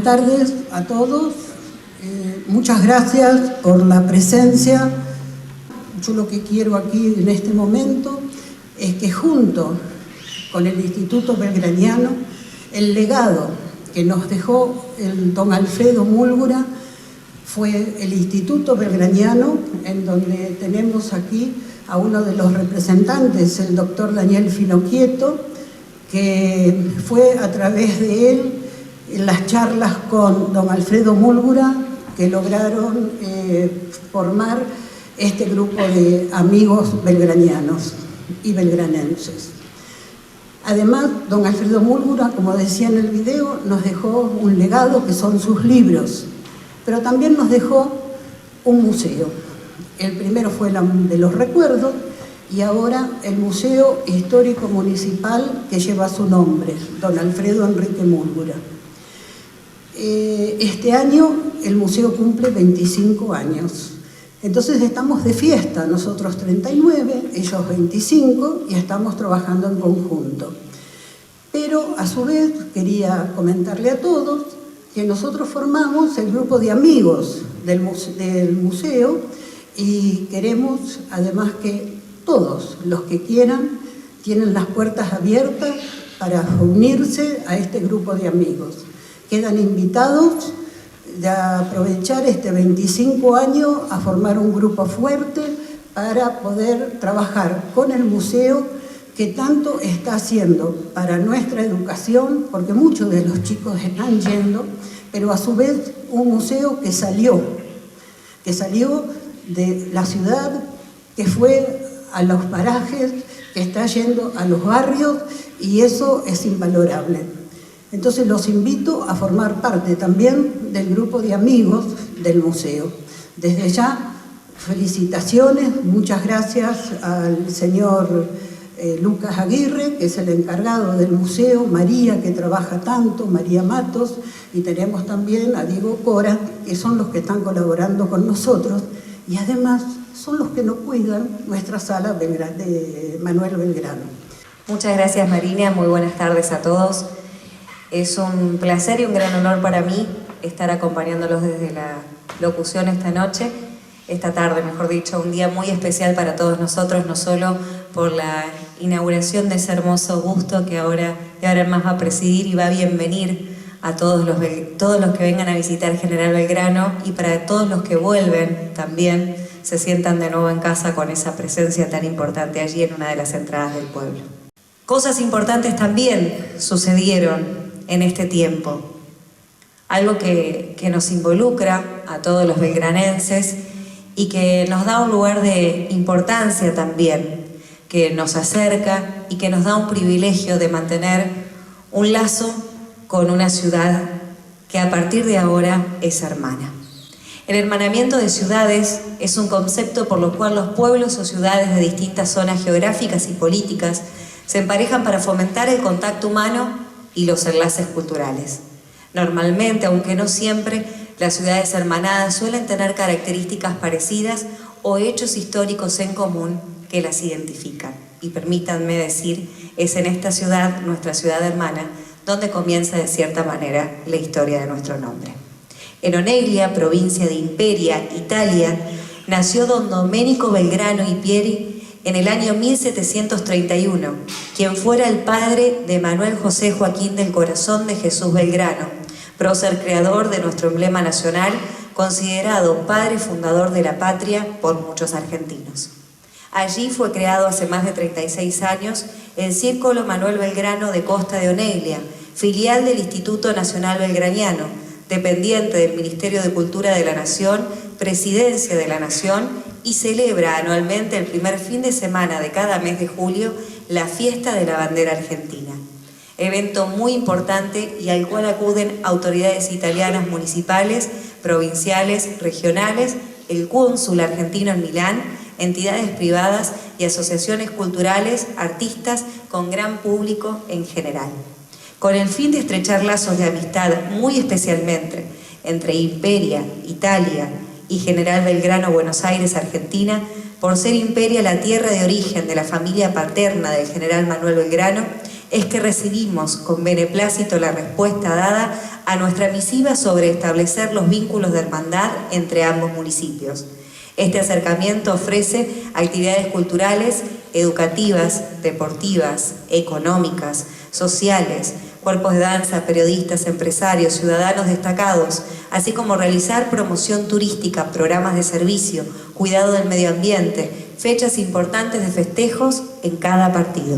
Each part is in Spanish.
tardes a todos. Muchas gracias por la presencia. Yo lo que quiero aquí en este momento es que junto con el Instituto Belgraniano, el legado que nos dejó el don Alfredo Múlgura fue el Instituto Belgraniano, en donde tenemos aquí a uno de los representantes, el doctor Daniel Finocchieto, que fue a través de él en las charlas con don Alfredo Múlgura que lograron formar este grupo de amigos belgranianos y belgranenses. Además, don Alfredo Múlgura, como decía en el video, nos dejó un legado que son sus libros, pero también nos dejó un museo. El primero fue de los recuerdos y ahora el Museo Histórico Municipal que lleva su nombre, don Alfredo Enrique Múlgura. Este año el museo cumple 25 años. Entonces estamos de fiesta, nosotros 39, ellos 25, y estamos trabajando en conjunto. Pero a su vez quería comentarle a todos que nosotros formamos el grupo de amigos del museo y queremos además que todos los que quieran tienen las puertas abiertas para unirse a este grupo de amigos. Quedan invitados de aprovechar este 25 años a formar un grupo fuerte para poder trabajar con el museo que tanto está haciendo para nuestra educación, porque muchos de los chicos están yendo, pero a su vez un museo que salió de la ciudad, que fue a los parajes, que está yendo a los barrios, y eso es invalorable. Entonces los invito a formar parte también del grupo de amigos del museo. Desde ya, felicitaciones, muchas gracias al señor Lucas Aguirre, que es el encargado del museo, María, que trabaja tanto, María Matos, y tenemos también a Diego Cora, que son los que están colaborando con nosotros, y además son los que nos cuidan nuestra sala de Manuel Belgrano. Muchas gracias, Marina, muy buenas tardes a todos. Es un placer y un gran honor para mí estar acompañándolos desde la locución esta tarde, mejor dicho, un día muy especial para todos nosotros, no solo por la inauguración de ese hermoso busto que ahora más va a presidir y va a bienvenir a todos los que vengan a visitar General Belgrano, y para todos los que vuelven también se sientan de nuevo en casa con esa presencia tan importante allí en una de las entradas del pueblo. Cosas importantes también sucedieron en este tiempo. Algo que nos involucra a todos los belgranenses y que nos da un lugar de importancia también, que nos acerca y que nos da un privilegio de mantener un lazo con una ciudad que a partir de ahora es hermana. El hermanamiento de ciudades es un concepto por lo cual los pueblos o ciudades de distintas zonas geográficas y políticas se emparejan para fomentar el contacto humano y los enlaces culturales. Normalmente, aunque no siempre, las ciudades hermanadas suelen tener características parecidas o hechos históricos en común que las identifican. Y permítanme decir, es en esta ciudad, nuestra ciudad hermana, donde comienza de cierta manera la historia de nuestro nombre. En Oneglia, provincia de Imperia, Italia, nació don Domenico Belgrano y Pieri en el año 1731, quien fuera el padre de Manuel José Joaquín del Corazón de Jesús Belgrano, prócer creador de nuestro emblema nacional, considerado padre fundador de la patria por muchos argentinos. Allí fue creado hace más de 36 años el Círculo Manuel Belgrano de Costa de Oneglia, filial del Instituto Nacional Belgraniano, dependiente del Ministerio de Cultura de la Nación, Presidencia de la Nación, y celebra anualmente el primer fin de semana de cada mes de julio la Fiesta de la Bandera Argentina. Evento muy importante y al cual acuden autoridades italianas municipales, provinciales, regionales, el cónsul argentino en Milán, entidades privadas y asociaciones culturales, artistas con gran público en general. Con el fin de estrechar lazos de amistad muy especialmente entre Imperia, Italia, y General Belgrano, Buenos Aires, Argentina, por ser Imperia la tierra de origen de la familia paterna del general Manuel Belgrano, es que recibimos con beneplácito la respuesta dada a nuestra misiva sobre establecer los vínculos de hermandad entre ambos municipios. Este acercamiento ofrece actividades culturales, educativas, deportivas, económicas, sociales, cuerpos de danza, periodistas, empresarios, ciudadanos destacados, así como realizar promoción turística, programas de servicio, cuidado del medio ambiente, fechas importantes de festejos en cada partido.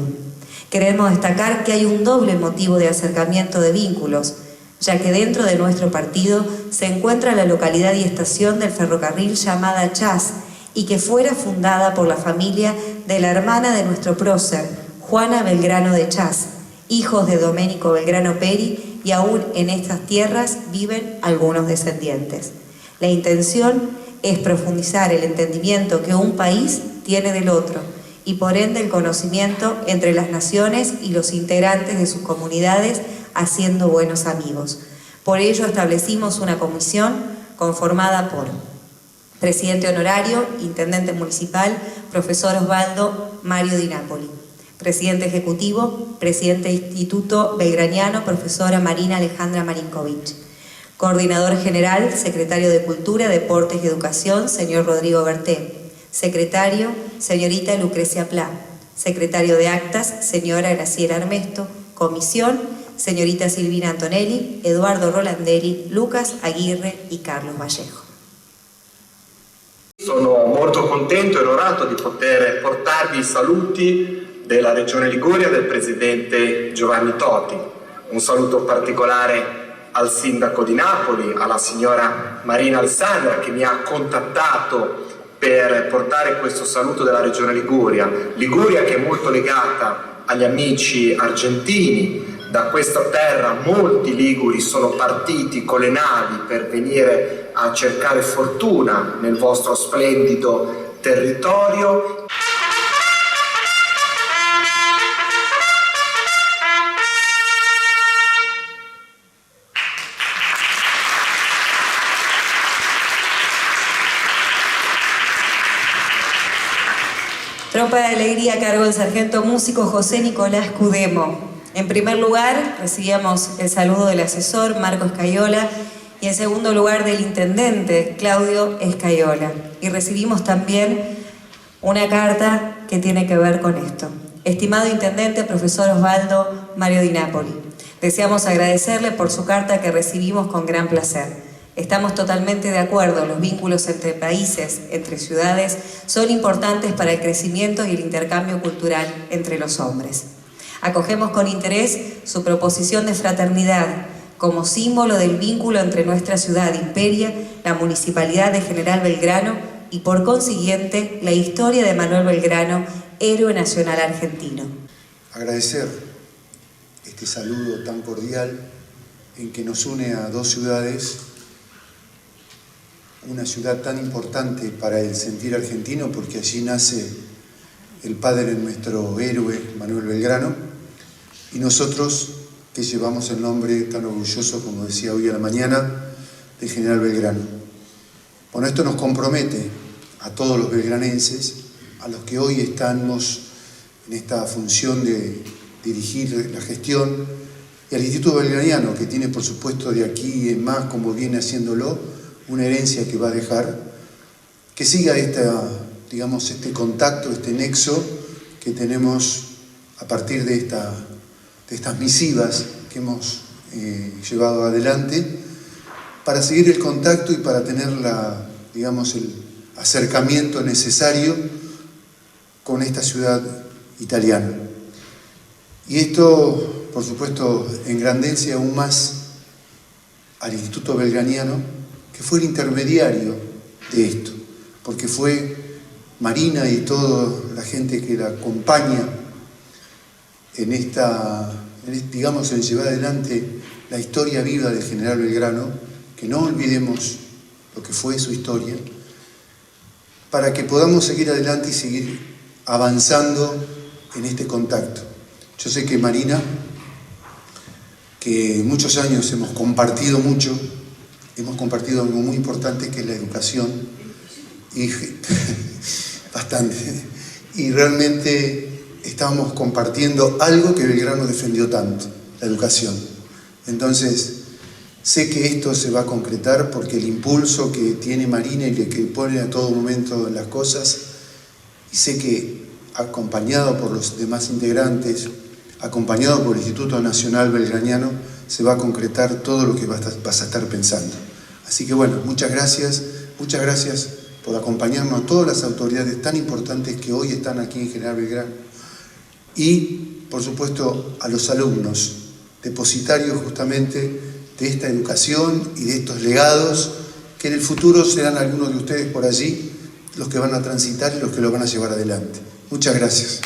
Queremos destacar que hay un doble motivo de acercamiento de vínculos, ya que dentro de nuestro partido se encuentra la localidad y estación del ferrocarril llamada Chas, y que fuera fundada por la familia de la hermana de nuestro prócer, Juana Belgrano de Chas, hijos de Domenico Belgrano Peri, y aún en estas tierras viven algunos descendientes. La intención es profundizar el entendimiento que un país tiene del otro, y por ende el conocimiento entre las naciones y los integrantes de sus comunidades, haciendo buenos amigos. Por ello establecimos una comisión conformada por presidente honorario, intendente municipal, profesor Osvaldo Mario Di Napoli; presidente ejecutivo, presidente de Instituto Belgraniano, profesora Marina Alejandra Marinkovic; coordinador general, secretario de Cultura, Deportes y Educación, señor Rodrigo Berté; secretario, señorita Lucrecia Plá; secretario de Actas, señora Graciela Armesto; comisión, señorita Silvina Antonelli, Eduardo Rolandelli, Lucas Aguirre y Carlos Vallejo. Sono molto contento e onorato di poter portarvi i saluti della Regione Liguria del Presidente Giovanni Toti. Un saluto particolare al Sindaco di Napoli, alla signora Marina Alessandra, che mi ha contattato per portare questo saluto della Regione Liguria. Liguria che è molto legata agli amici argentini. Da questa terra molti liguri sono partiti con le navi per venire a cercare fortuna nel vostro splendido territorio. Trompa de alegría a cargo del sargento músico José Nicolás Cudemo. En primer lugar, recibíamos el saludo del asesor Marco Escayola y en segundo lugar del intendente Claudio Escayola. Y recibimos también una carta que tiene que ver con esto. Estimado intendente, profesor Osvaldo Mario Di Napoli, deseamos agradecerle por su carta que recibimos con gran placer. Estamos totalmente de acuerdo, los vínculos entre países, entre ciudades, son importantes para el crecimiento y el intercambio cultural entre los hombres. Acogemos con interés su proposición de fraternidad como símbolo del vínculo entre nuestra ciudad Imperia, la Municipalidad de General Belgrano y por consiguiente la historia de Manuel Belgrano, héroe nacional argentino. Agradecer este saludo tan cordial en que nos une a dos ciudades, una ciudad tan importante para el sentir argentino porque allí nace el padre de nuestro héroe Manuel Belgrano, y nosotros que llevamos el nombre tan orgulloso, como decía hoy a la mañana, de General Belgrano. Bueno, esto nos compromete a todos los belgranenses, a los que hoy estamos en esta función de dirigir la gestión, y al Instituto Belgraniano, que tiene por supuesto de aquí en más, como viene haciéndolo, una herencia que va a dejar, que siga este contacto, este nexo que tenemos a partir de estas misivas que hemos llevado adelante, para seguir el contacto y para tener el acercamiento necesario con esta ciudad italiana. Y esto, por supuesto, engrandece aún más al Instituto Belgraniano, que fue el intermediario de esto, porque fue Marina y toda la gente que la acompaña en llevar adelante la historia viva del General Belgrano, que no olvidemos lo que fue su historia, para que podamos seguir adelante y seguir avanzando en este contacto. Yo sé que Marina, que muchos años hemos compartido algo muy importante que es la educación, y bastante, y realmente estábamos compartiendo algo que Belgrano defendió tanto, la educación. Entonces, Sé que esto se va a concretar porque el impulso que tiene Marina y que pone a todo momento en las cosas, y sé que acompañado por los demás integrantes, acompañado por el Instituto Nacional Belgraniano, se va a concretar todo lo que vas a estar pensando. Así que bueno, muchas gracias por acompañarnos a todas las autoridades tan importantes que hoy están aquí en General Belgrano y, por supuesto, a los alumnos, depositarios justamente de esta educación y de estos legados que en el futuro serán algunos de ustedes por allí los que van a transitar y los que lo van a llevar adelante. Muchas gracias.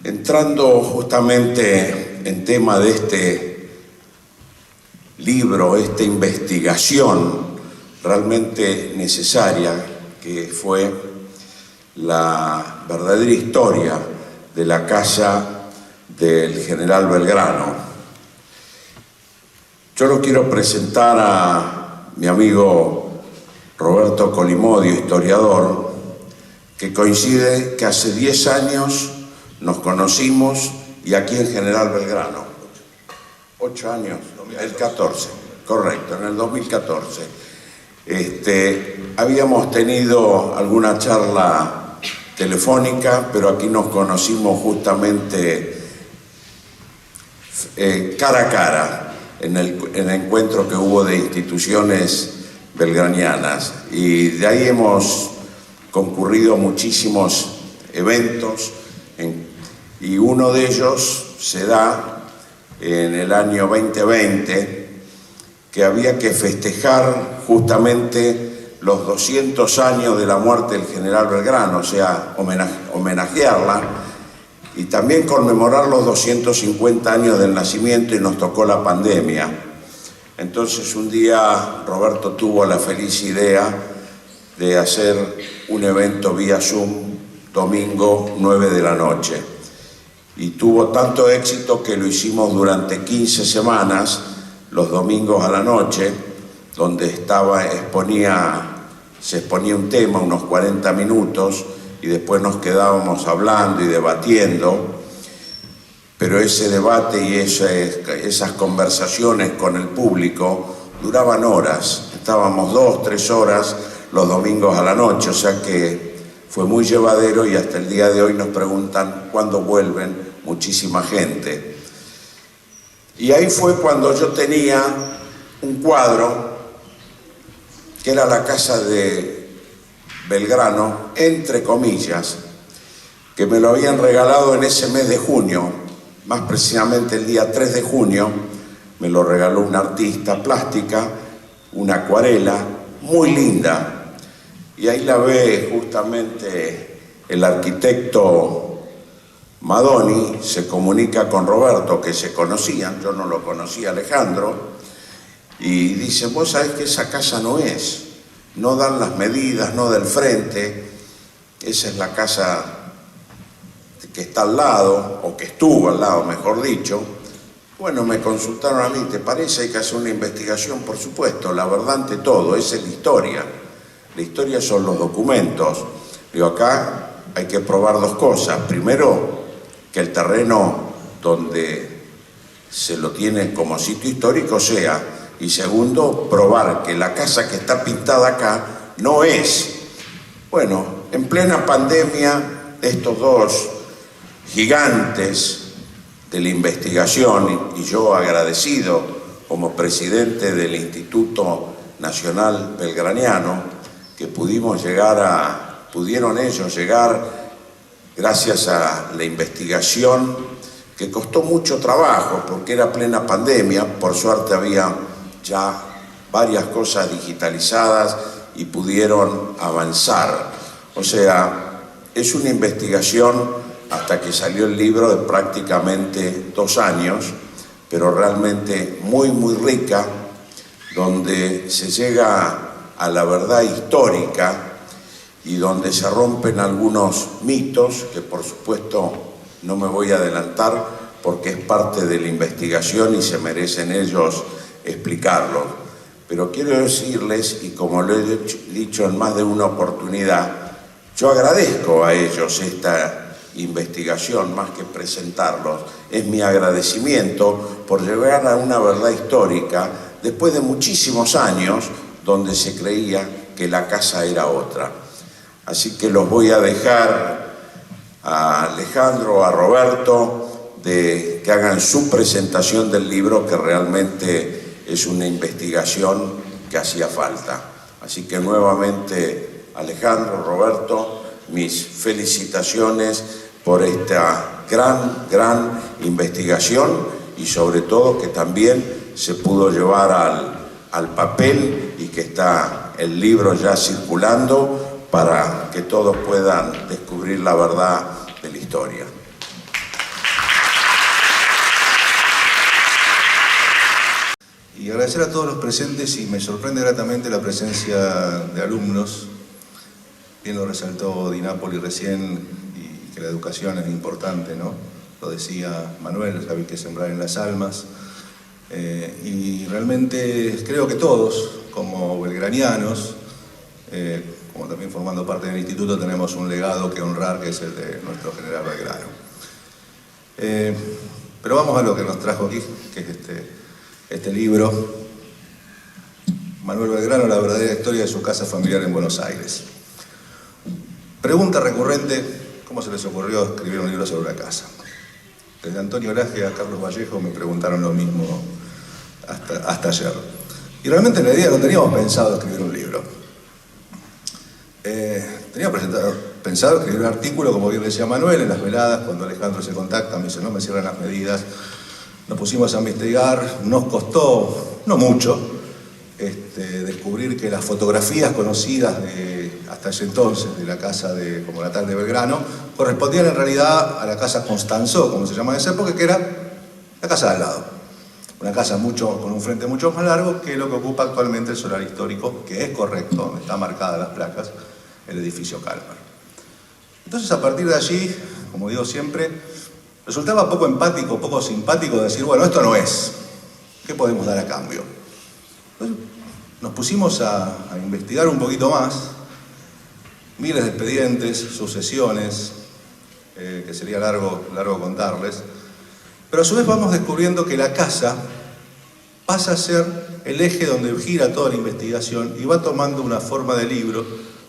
Entrando justamente en tema de este libro, esta investigación realmente necesaria que fue la verdadera historia de la casa del general Belgrano. Yo lo quiero presentar a mi amigo Roberto Colimodio, historiador, que coincide que hace 10 años nos conocimos y aquí en General Belgrano. 8 años, el 14, correcto, en el 2014. Habíamos tenido alguna charla telefónica, pero aquí nos conocimos justamente cara a cara en el encuentro que hubo de instituciones belgranianas, y de ahí hemos concurrido a muchísimos eventos, y uno de ellos se da en el año 2020, que había que festejar justamente los 200 años de la muerte del general Belgrano, o sea, homenajearla, y también conmemorar los 250 años del nacimiento, y nos tocó la pandemia. Entonces un día Roberto tuvo la feliz idea de hacer un evento vía Zoom, domingo 9 de la noche. Y tuvo tanto éxito que lo hicimos durante 15 semanas, los domingos a la noche, donde se exponía un tema, unos 40 minutos, y después nos quedábamos hablando y debatiendo, pero ese debate y esas conversaciones con el público duraban horas, estábamos 2-3 horas los domingos a la noche, o sea que fue muy llevadero, y hasta el día de hoy nos preguntan cuándo vuelven muchísima gente. Y ahí fue cuando yo tenía un cuadro que era la casa de Belgrano, entre comillas, que me lo habían regalado en ese mes de junio, más precisamente el día 3 de junio, me lo regaló una artista plástica, una acuarela muy linda, y ahí la ve justamente el arquitecto Madoni, se comunica con Roberto, que se conocían, yo no lo conocía, Alejandro, y dice: vos sabés que esa casa no dan las medidas, no del frente, esa es la casa que está al lado, o que estuvo al lado, mejor dicho. Bueno, me consultaron a mí: ¿te parece? Hay que hacer una investigación. Por supuesto, la verdad ante todo, esa es la historia. La historia son los documentos. Digo, acá hay que probar dos cosas. Primero, que el terreno donde se lo tiene como sitio histórico sea, y segundo, probar que la casa que está pintada acá no es. Bueno, en plena pandemia, estos dos gigantes de la investigación, y yo agradecido como presidente del Instituto Nacional Belgraniano, que pudieron ellos llegar gracias a la investigación, que costó mucho trabajo porque era plena pandemia. Por suerte había ya varias cosas digitalizadas y pudieron avanzar. O sea, es una investigación hasta que salió el libro de prácticamente 2 años, pero realmente muy, muy rica, donde se llega a la verdad histórica y donde se rompen algunos mitos que, por supuesto, no me voy a adelantar porque es parte de la investigación y se merecen ellos explicarlo. Pero quiero decirles, y como lo he dicho en más de una oportunidad, yo agradezco a ellos esta investigación, más que presentarlos, es mi agradecimiento por llegar a una verdad histórica después de muchísimos años donde se creía que la casa era otra. Así que los voy a dejar a Alejandro, a Roberto, de que hagan su presentación del libro, que realmente es una investigación que hacía falta. Así que nuevamente, Alejandro, Roberto, mis felicitaciones por esta gran investigación y sobre todo que también se pudo llevar al papel y que está el libro ya circulando para que todos puedan descubrir la verdad de la historia. Y agradecer a todos los presentes, y me sorprende gratamente la presencia de alumnos. Bien lo resaltó Di Napoli recién, y que la educación es importante, ¿no? Lo decía Manuel, hay que sembrar en las almas. Y realmente creo que todos, como belgranianos, como también formando parte del instituto, tenemos un legado que honrar, que es el de nuestro general Belgrano. Pero vamos a lo que nos trajo aquí, que es este libro, Manuel Belgrano, la verdadera historia de su casa familiar en Buenos Aires. Pregunta recurrente: ¿cómo se les ocurrió escribir un libro sobre una casa? Desde Antonio Laje a Carlos Vallejo me preguntaron lo mismo hasta ayer. Y realmente la idea no teníamos pensado escribir un libro. Teníamos pensado escribir un artículo, como bien decía Manuel, en las veladas, cuando Alejandro se contacta, me dice: no me cierran las medidas. Nos pusimos a investigar, nos costó, no mucho, descubrir que las fotografías conocidas hasta ese entonces de la casa como natal de Belgrano correspondían en realidad a la casa Constanzó, como se llama en esa época, que era la casa de al lado. Una casa con un frente mucho más largo que lo que ocupa actualmente el solar histórico, que es correcto, donde están marcadas las placas, el edificio Kalmar. Entonces, a partir de allí, como digo siempre, resultaba poco empático, poco simpático decir: bueno, esto no es, ¿qué podemos dar a cambio? Entonces, nos pusimos a investigar un poquito más, miles de expedientes, sucesiones, que sería largo contarles, pero a su vez vamos descubriendo que la casa pasa a ser el eje donde gira toda la investigación y va tomando una forma de libro,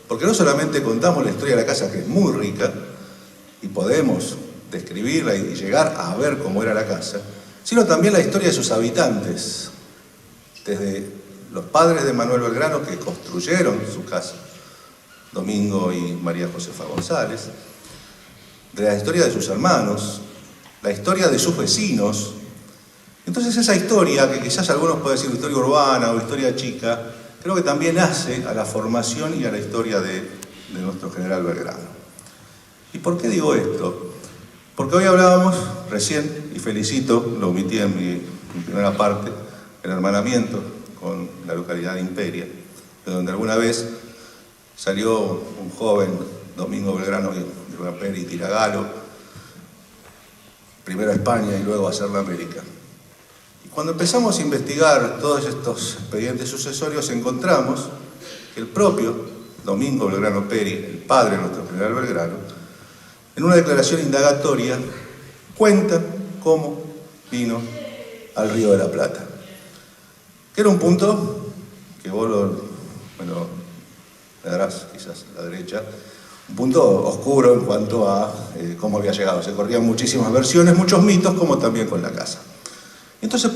porque no solamente contamos la historia de la casa, que es muy rica, y podemos describirla y llegar a ver cómo era la casa, sino también la historia de sus habitantes, desde los padres de Manuel Belgrano, que construyeron su casa, Domingo y María Josefa González, de la historia de sus hermanos, la historia de sus vecinos. Entonces esa historia, que quizás algunos pueden decir historia urbana o historia chica, creo que también hace a la formación y a la historia de nuestro general Belgrano. ¿Y por qué digo esto? Porque hoy hablábamos recién, y felicito, lo omití en mi primera parte, el hermanamiento con la localidad de Imperia, de donde alguna vez salió un joven, Domingo Belgrano de Peri y Tiragalo, primero a España y luego a hacer la América. Y cuando empezamos a investigar todos estos expedientes sucesorios, encontramos que el propio Domingo Belgrano Peri, el padre de nuestro general Belgrano, en una declaración indagatoria, cuenta cómo vino al Río de la Plata. Que era un punto que vos me darás quizás a la derecha, un punto oscuro en cuanto a cómo había llegado. Se corrían muchísimas versiones, muchos mitos, como también con la casa. Entonces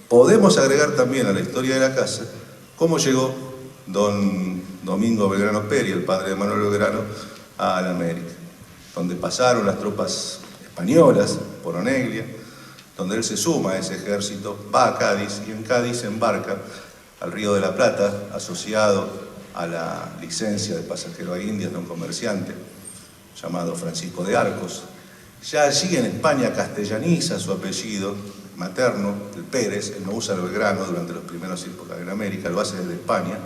podemos agregar también a la historia de la casa cómo llegó don Domingo Belgrano Peri, el padre de Manuel Belgrano, a la América, donde pasaron las tropas españolas por Oneglia, donde él se suma a ese ejército, va a Cádiz y en Cádiz embarca al Río de la Plata, asociado a la licencia de pasajero a Indias de un comerciante llamado Francisco de Arcos. Ya allí en España castellaniza su apellido materno, el Pérez. Él no usa el Belgrano durante los primeros épocas en América, lo hace desde España,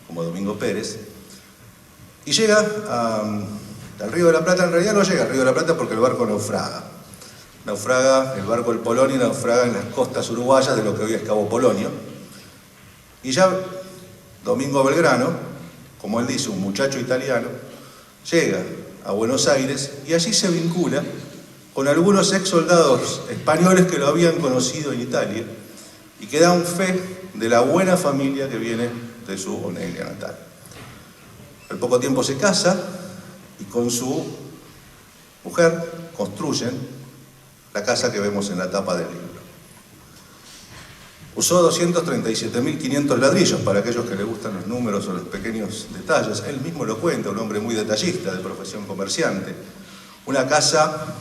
como Domingo Pérez. Y llega al Río de la Plata. En realidad no llega al Río de la Plata porque el barco naufraga. El barco del Polonio naufraga en las costas uruguayas de lo que hoy es Cabo Polonio. Y ya Domingo Belgrano, como él dice, un muchacho italiano, llega a Buenos Aires y allí se vincula con algunos ex soldados españoles que lo habían conocido en Italia y que dan fe de la buena familia que viene de su Oneglia natal. Al poco tiempo se casa y con su mujer construyen la casa que vemos en la tapa del libro. Usó 237.500 ladrillos, para aquellos que les gustan los números o los pequeños detalles. Él mismo lo cuenta, un hombre muy detallista, de profesión comerciante. Una casa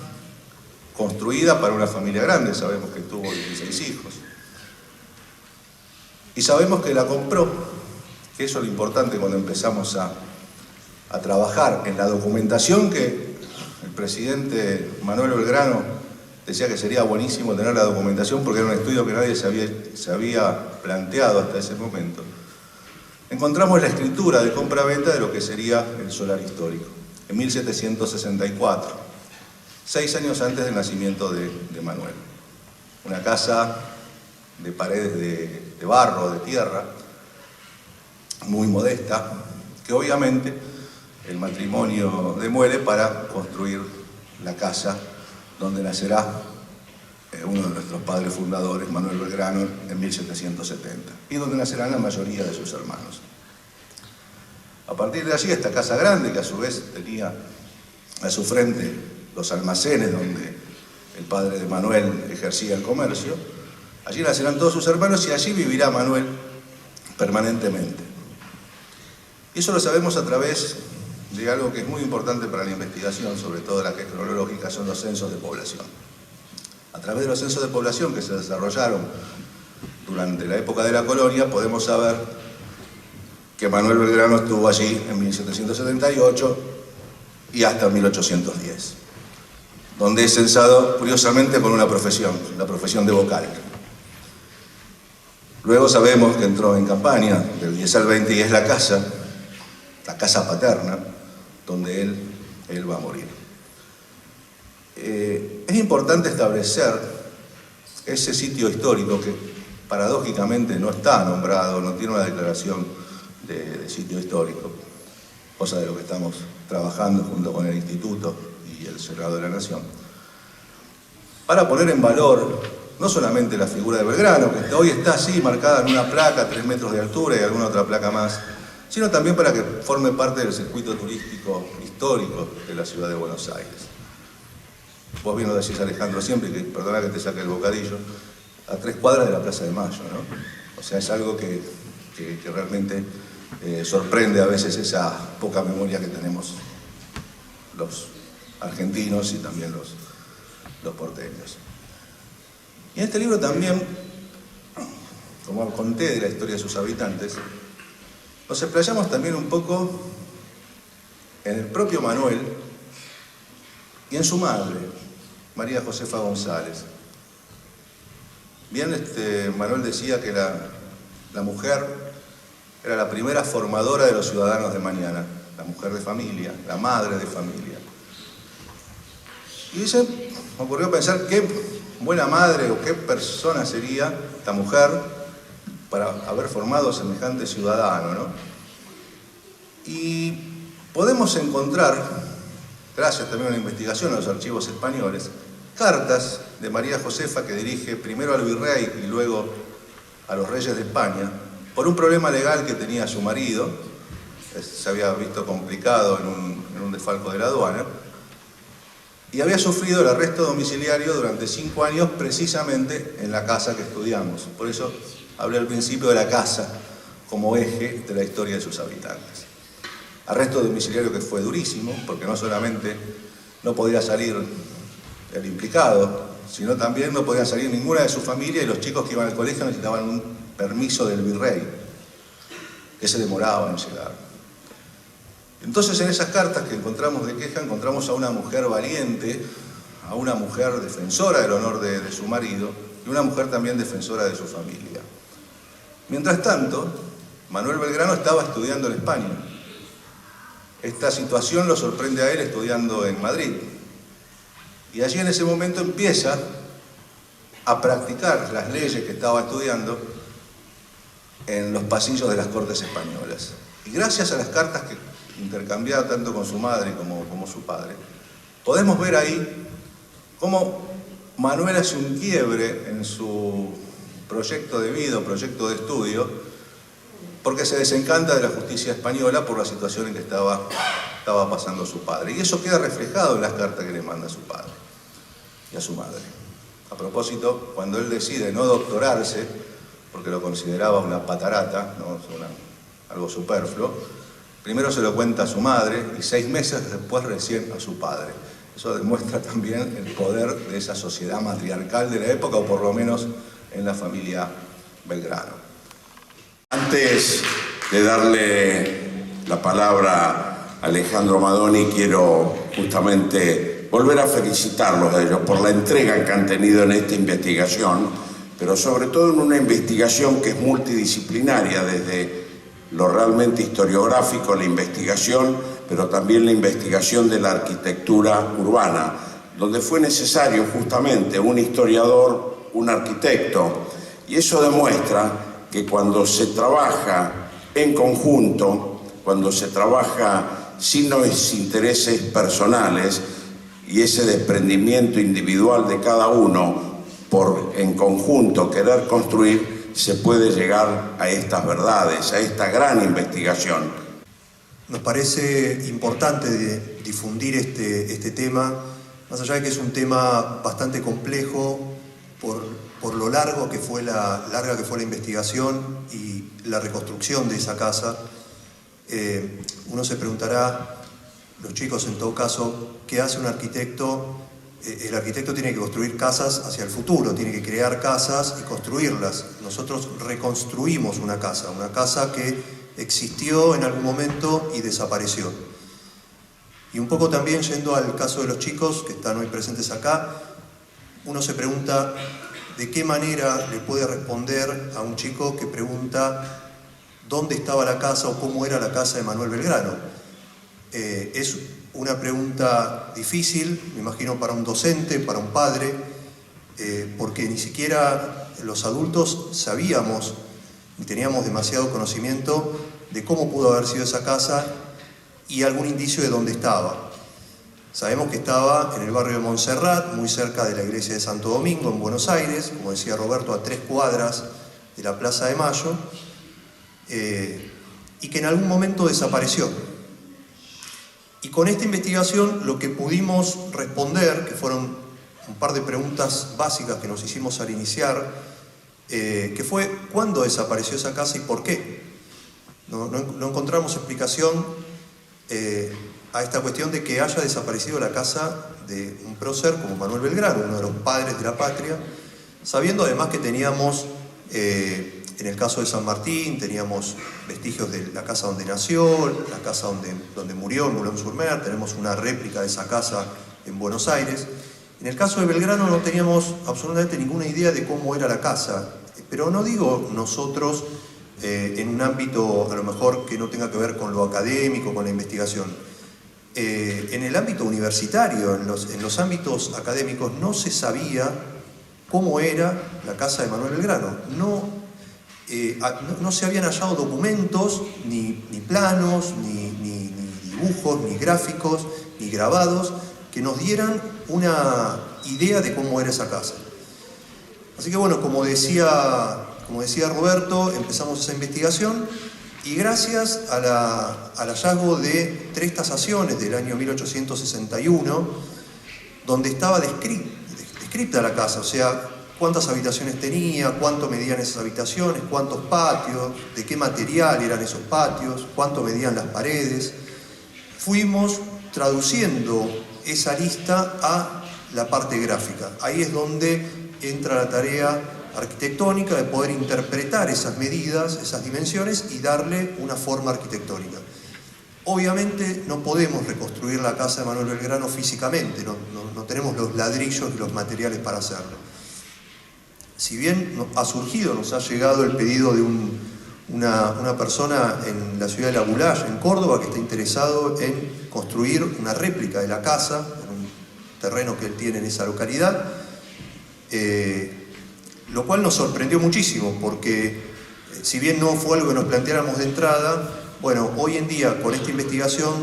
construida para una familia grande, sabemos que tuvo 16 hijos. Y sabemos que la compró, que eso es lo importante cuando empezamos a trabajar en la documentación que el presidente Manuel Belgrano decía que sería buenísimo tener la documentación porque era un estudio que nadie se había planteado hasta ese momento. Encontramos la escritura de compra-venta de lo que sería el solar histórico, en 1764, 6 años antes del nacimiento de Manuel. Una casa de paredes de barro, de tierra, muy modesta, que obviamente el matrimonio demuele para construir la casa donde nacerá uno de nuestros padres fundadores, Manuel Belgrano, en 1770, y donde nacerán la mayoría de sus hermanos. A partir de allí, esta casa grande, que a su vez tenía a su frente los almacenes donde el padre de Manuel ejercía el comercio, allí nacerán todos sus hermanos y allí vivirá Manuel permanentemente. Y eso lo sabemos a través de algo que es muy importante para la investigación, sobre todo la que es cronológica, son los censos de población. A través de los censos de población que se desarrollaron durante la época de la colonia, podemos saber que Manuel Belgrano estuvo allí en 1778 y hasta 1810, donde es censado, curiosamente, con una profesión, la profesión de vocal. Luego sabemos que entró en campaña del 10 al 20 y es la casa paterna, donde él va a morir. Es importante establecer ese sitio histórico que paradójicamente no está nombrado, no tiene una declaración de sitio histórico, cosa de lo que estamos trabajando junto con el Instituto y el Senado de la Nación, para poner en valor no solamente la figura de Belgrano, que hoy está así marcada en una placa, 3 metros de altura y alguna otra placa más, sino también para que forme parte del circuito turístico histórico de la ciudad de Buenos Aires. Vos bien lo decís, Alejandro, siempre, que perdona que te saque el bocadillo, a 3 cuadras de la Plaza de Mayo, ¿no? O sea, es algo que realmente sorprende a veces esa poca memoria que tenemos los argentinos y también los porteños. Y en este libro también, como conté de la historia de sus habitantes, nos explayamos también un poco en el propio Manuel y en su madre, María Josefa González. Bien, Manuel decía que la mujer era la primera formadora de los ciudadanos de mañana, la mujer de familia, la madre de familia. Y me ocurrió pensar qué buena madre o qué persona sería esta mujer para haber formado semejante ciudadano, ¿no? Y podemos encontrar, gracias también a una investigación en los archivos españoles, cartas de María Josefa que dirige primero al virrey y luego a los reyes de España por un problema legal que tenía su marido, se había visto complicado en un desfalco de la aduana, y había sufrido el arresto domiciliario durante 5 años precisamente en la casa que estudiamos. Por eso hablé al principio de la casa como eje de la historia de sus habitantes. Arresto domiciliario que fue durísimo, porque no solamente no podía salir el implicado, sino también no podía salir ninguna de su familia y los chicos que iban al colegio necesitaban un permiso del virrey, que se demoraba en llegar. Entonces, en esas cartas que encontramos de queja, encontramos a una mujer valiente, a una mujer defensora del honor de su marido y una mujer también defensora de su familia. Mientras tanto, Manuel Belgrano estaba estudiando en España. Esta situación lo sorprende a él estudiando en Madrid. Y allí en ese momento empieza a practicar las leyes que estaba estudiando en los pasillos de las Cortes españolas. Y gracias a las cartas que intercambiaba tanto con su madre como como su padre, podemos ver ahí cómo Manuel hace un quiebre en su proyecto de vida, proyecto de estudio, porque se desencanta de la justicia española por la situación en que estaba pasando su padre. Y eso queda reflejado en las cartas que le manda a su padre y a su madre. A propósito, cuando él decide no doctorarse, porque lo consideraba una patarata, ¿no? Algo superfluo, primero se lo cuenta a su madre y 6 meses después recién a su padre. Eso demuestra también el poder de esa sociedad matriarcal de la época, o por lo menos en la familia Belgrano. Antes de darle la palabra a Alejandro Madoni, quiero justamente volver a felicitarlos a ellos por la entrega que han tenido en esta investigación, pero sobre todo en una investigación que es multidisciplinaria, desde lo realmente historiográfico, la investigación, pero también la investigación de la arquitectura urbana, donde fue necesario justamente un historiador, un arquitecto, y eso demuestra que cuando se trabaja en conjunto, cuando se trabaja sin los intereses personales y ese desprendimiento individual de cada uno por en conjunto querer construir, se puede llegar a estas verdades, a esta gran investigación. Nos parece importante difundir este tema, más allá de que es un tema bastante complejo por lo larga que fue la investigación y la reconstrucción de esa casa. Uno se preguntará, los chicos en todo caso, ¿qué hace un arquitecto? El arquitecto tiene que construir casas hacia el futuro, tiene que crear casas y construirlas. Nosotros reconstruimos una casa que existió en algún momento y desapareció. Y un poco también yendo al caso de los chicos que están hoy presentes acá, uno se pregunta de qué manera le puede responder a un chico que pregunta dónde estaba la casa o cómo era la casa de Manuel Belgrano. Es una pregunta difícil, me imagino, para un docente, para un padre, porque ni siquiera los adultos sabíamos ni teníamos demasiado conocimiento de cómo pudo haber sido esa casa y algún indicio de dónde estaba. Sabemos que estaba en el barrio de Montserrat, muy cerca de la iglesia de Santo Domingo, en Buenos Aires, como decía Roberto, a 3 cuadras de la Plaza de Mayo, y que en algún momento desapareció. Y con esta investigación lo que pudimos responder, que fueron un par de preguntas básicas que nos hicimos al iniciar, que fue ¿cuándo desapareció esa casa y por qué? No encontramos explicación a esta cuestión de que haya desaparecido la casa de un prócer como Manuel Belgrano, uno de los padres de la patria, sabiendo además que teníamos, en el caso de San Martín, teníamos vestigios de la casa donde nació, la casa donde murió, en Boulogne-sur-Mer, tenemos una réplica de esa casa en Buenos Aires. En el caso de Belgrano no teníamos absolutamente ninguna idea de cómo era la casa, pero no digo nosotros en un ámbito a lo mejor que no tenga que ver con lo académico, con la investigación. En el ámbito universitario, en los ámbitos académicos, no se sabía cómo era la casa de Manuel Belgrano. No se habían hallado documentos, ni planos, ni dibujos, ni gráficos, ni grabados que nos dieran una idea de cómo era esa casa. Así que bueno, como decía Roberto, empezamos esa investigación y gracias al hallazgo de 3 tasaciones del año 1861, donde estaba descrita la casa, o sea, cuántas habitaciones tenía, cuánto medían esas habitaciones, cuántos patios, de qué material eran esos patios, cuánto medían las paredes. Fuimos traduciendo esa lista a la parte gráfica. Ahí es donde entra la tarea arquitectónica de poder interpretar esas medidas, esas dimensiones y darle una forma arquitectónica. Obviamente no podemos reconstruir la casa de Manuel Belgrano físicamente, no tenemos los ladrillos y los materiales para hacerlo. Si bien nos ha llegado el pedido de una persona en la ciudad de La Boulaye, en Córdoba, que está interesado en construir una réplica de la casa, en un terreno que él tiene en esa localidad, lo cual nos sorprendió muchísimo, porque si bien no fue algo que nos planteáramos de entrada, bueno, hoy en día con esta investigación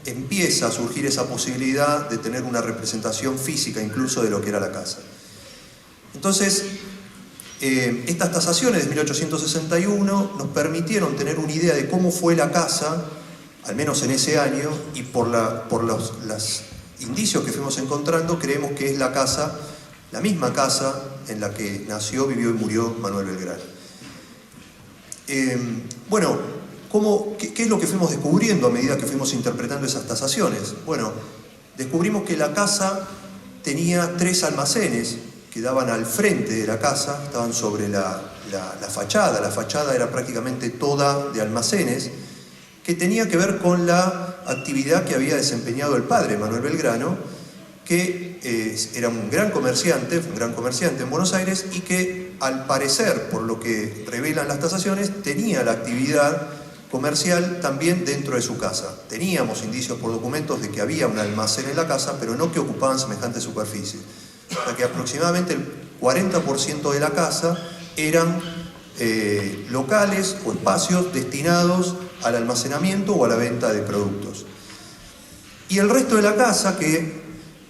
empieza a surgir esa posibilidad de tener una representación física incluso de lo que era la casa. Entonces, estas tasaciones de 1861 nos permitieron tener una idea de cómo fue la casa, al menos en ese año, y por los indicios que fuimos encontrando, creemos que es la misma casa en la que nació, vivió y murió Manuel Belgrano. Bueno, ¿qué es lo que fuimos descubriendo a medida que fuimos interpretando esas tasaciones? Bueno, descubrimos que la casa tenía 3 almacenes que daban al frente de la casa, estaban sobre la fachada. La fachada era prácticamente toda de almacenes, que tenía que ver con la actividad que había desempeñado el padre, Manuel Belgrano, que era un gran comerciante en Buenos Aires y que, al parecer, por lo que revelan las tasaciones, tenía la actividad comercial también dentro de su casa. Teníamos indicios por documentos de que había un almacén en la casa, pero no que ocupaban semejante superficie. O sea que aproximadamente el 40% de la casa eran locales o espacios destinados al almacenamiento o a la venta de productos. Y el resto de la casa, que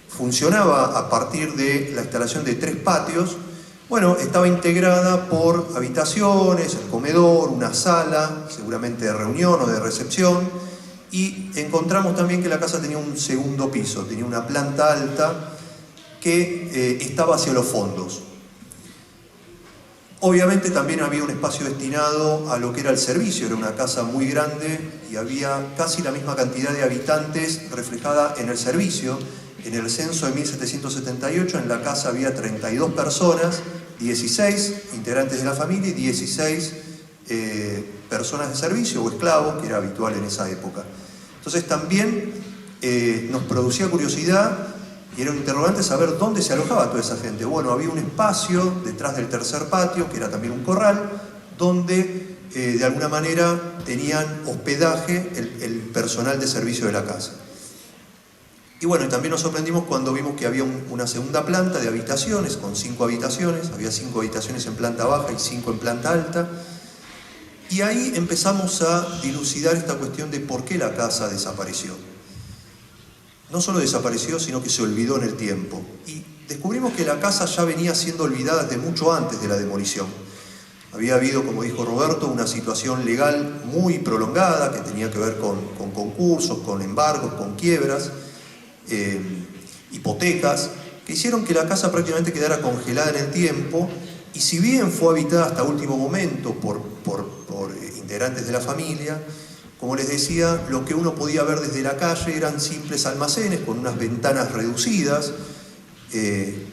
funcionaba a partir de la instalación de 3 patios, bueno, estaba integrada por habitaciones, el comedor, una sala, seguramente de reunión o de recepción, y encontramos también que la casa tenía un segundo piso, tenía una planta alta que estaba hacia los fondos. Obviamente también había un espacio destinado a lo que era el servicio, era una casa muy grande y había casi la misma cantidad de habitantes reflejada en el servicio. En el censo de 1778 en la casa había 32 personas, 16 integrantes de la familia y 16 personas de servicio o esclavos, que era habitual en esa época. Entonces también nos producía curiosidad y era un interrogante saber dónde se alojaba toda esa gente. Bueno, había un espacio detrás del tercer patio, que era también un corral, donde de alguna manera tenían hospedaje el personal de servicio de la casa. Y bueno, también nos sorprendimos cuando vimos que había una segunda planta de habitaciones, con 5 habitaciones, había 5 habitaciones en planta baja y 5 en planta alta, y ahí empezamos a dilucidar esta cuestión de por qué la casa desapareció. No solo desapareció, sino que se olvidó en el tiempo. Y descubrimos que la casa ya venía siendo olvidada desde mucho antes de la demolición. Había habido, como dijo Roberto, una situación legal muy prolongada que tenía que ver con concursos, con embargos, con quiebras, hipotecas, que hicieron que la casa prácticamente quedara congelada en el tiempo, y si bien fue habitada hasta último momento por integrantes de la familia, como les decía, lo que uno podía ver desde la calle eran simples almacenes con unas ventanas reducidas,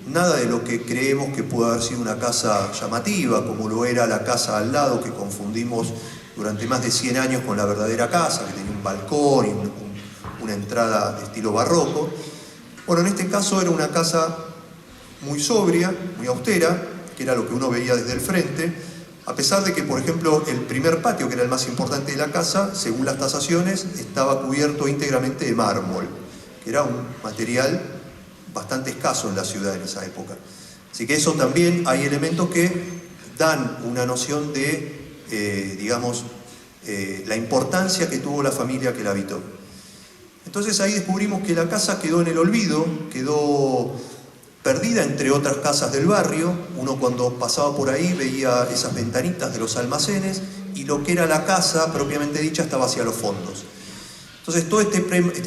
nada de lo que creemos que pudo haber sido una casa llamativa, como lo era la casa al lado, que confundimos durante más de 100 años con la verdadera casa, que tenía un balcón y una entrada de estilo barroco. Bueno, en este caso era una casa muy sobria, muy austera, que era lo que uno veía desde el frente, a pesar de que, por ejemplo, el primer patio, que era el más importante de la casa, según las tasaciones, estaba cubierto íntegramente de mármol, que era un material bastante escaso en la ciudad en esa época. Así que eso también hay elementos que dan una noción de, la importancia que tuvo la familia que la habitó. Entonces ahí descubrimos que la casa quedó en el olvido, quedó perdida entre otras casas del barrio. Uno cuando pasaba por ahí veía esas ventanitas de los almacenes y lo que era la casa propiamente dicha estaba hacia los fondos. Entonces todo este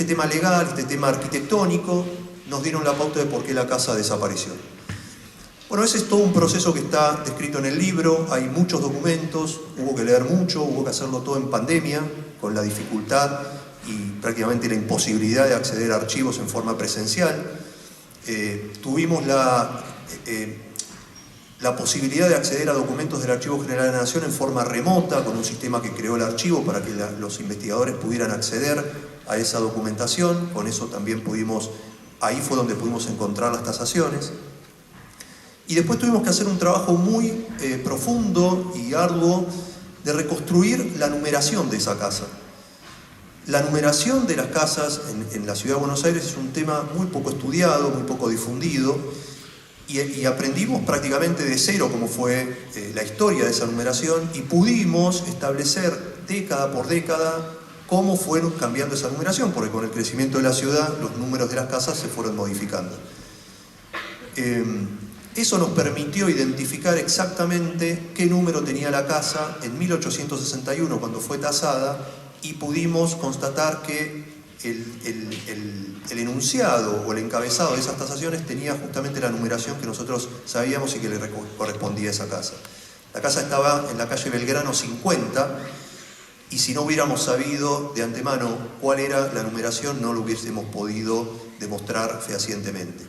tema legal, este tema arquitectónico, nos dieron la pauta de por qué la casa desapareció. Bueno, ese es todo un proceso que está descrito en el libro, hay muchos documentos, hubo que leer mucho, hubo que hacerlo todo en pandemia, con la dificultad y prácticamente la imposibilidad de acceder a archivos en forma presencial. Tuvimos la posibilidad de acceder a documentos del Archivo General de la Nación en forma remota, con un sistema que creó el archivo para que los investigadores pudieran acceder a esa documentación. Con eso también ahí fue donde pudimos encontrar las tasaciones. Y después tuvimos que hacer un trabajo muy profundo y arduo de reconstruir la numeración de esa casa. La numeración de las casas en la ciudad de Buenos Aires es un tema muy poco estudiado, muy poco difundido, y aprendimos prácticamente de cero cómo fue la historia de esa numeración, y pudimos establecer década por década cómo fueron cambiando esa numeración, porque con el crecimiento de la ciudad los números de las casas se fueron modificando. Eso nos permitió identificar exactamente qué número tenía la casa en 1861 cuando fue tasada, y pudimos constatar que el enunciado o el encabezado de esas tasaciones tenía justamente la numeración que nosotros sabíamos y que le correspondía a esa casa. La casa estaba en la calle Belgrano 50, y si no hubiéramos sabido de antemano cuál era la numeración, no lo hubiésemos podido demostrar fehacientemente.